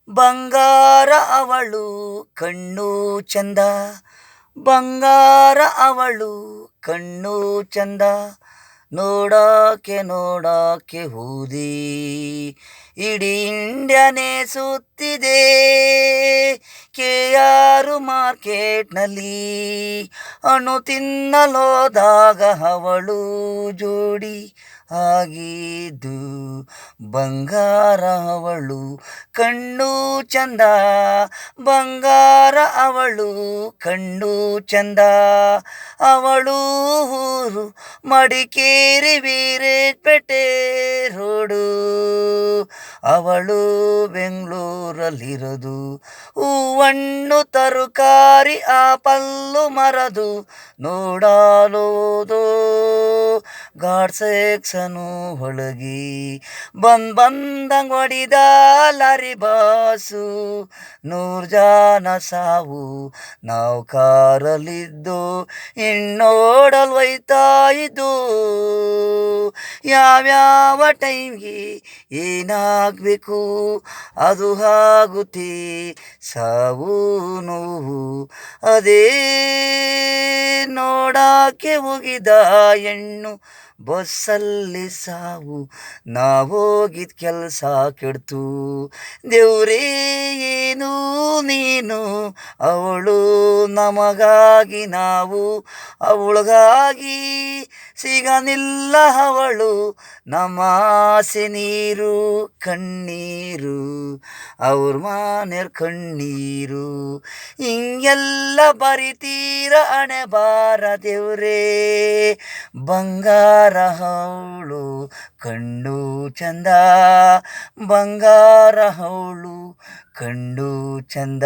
ಬಂಗಾರ ಅವಳು ಕಣ್ಣು ಚಂದ, ಬಂಗಾರ ಅವಳು ಕಣ್ಣು ಚಂದ, ನೋಡಕ್ಕೆ ನೋಡಕ್ಕೆ ಹೂದಿ ಇಡೀ ಇಂಡ್ಯಾನೇ ಸುತ್ತಿದೆ. ಕೆ ಆರ್ ಮಾರ್ಕೆಟ್ನಲ್ಲಿ ಹಣ್ಣು ತಿನ್ನಲೋದಾಗ ಅವಳು ಜೋಡಿ ಆಗಿದ್ದು. ಬಂಗಾರ ಅವಳು ಕಣ್ಣು ಚಂದ, ಬಂಗಾರ ಅವಳು ಕಣ್ಣು ಚಂದ, ಅವಳು ಊರು ಮಡಿಕೇರಿ ವೀರೇಪೇಟೆ ರೋಡು, ಅವಳು ಬೆಂಗಳೂರಲ್ಲಿರೋದು. ಹೂವಣ್ಣು ತರಕಾರಿ ಆಪಲ್ಲು ಮರದು ನೋಡಲೋದು. ಗಾಡ್ ಸೆಕ್ಷನು ಒಳಗಿ ಬಂದಂಗ್ ಹೊಡಿದ ಲಾರಿ ಬಾಸು. 100 ಜನ ಸಾವು ನಾವು ಕಾರಲ್ಲಿದ್ದು ಹೆಣ್ಣೋಡಲ್ ಒಯ್ತಾ ಇದ್ದು. ಯಾವ್ಯಾವ ಟೈಮ್ಗೆ ಏನಾಗಬೇಕು ಅದು ಆಗುತ್ತೆ. ಸಾವು ನೋವು ಅದೇ ನೋಡಕ್ಕೆ ಹೋಗಿದ ಹೆಣ್ಣು ಬಸ್ಸಲ್ಲಿ ಸಾವು, ನಾವೋಗಿದ್ ಕೆಲಸ ಕೆಡ್ತು. ದೇವ್ರೇ ಏನು ನೀನು, ಅವಳು ನಮಗಾಗಿ ನಾವು ಅವಳಿಗಾಗಿ ಸಿಗನಿಲ್ಲ ಅವಳು. ನಮ್ಮ ಆಸೆ ನೀರು ಕಣ್ಣೀರು, ಅವ್ರ ಮನೆಯವ್ರ ಕಣ್ಣೀರು. ಹಿಂಗೆಲ್ಲ ಬರಿತೀರ ಹಣೆ ಬಾರ ದೇವ್ರೇ. ಬಂಗಾರ ಅವಳು ಕಣ್ಣು ಚಂದ, ಬಂಗಾರ ಅವಳು ಕಣ್ಣು ಚಂದ.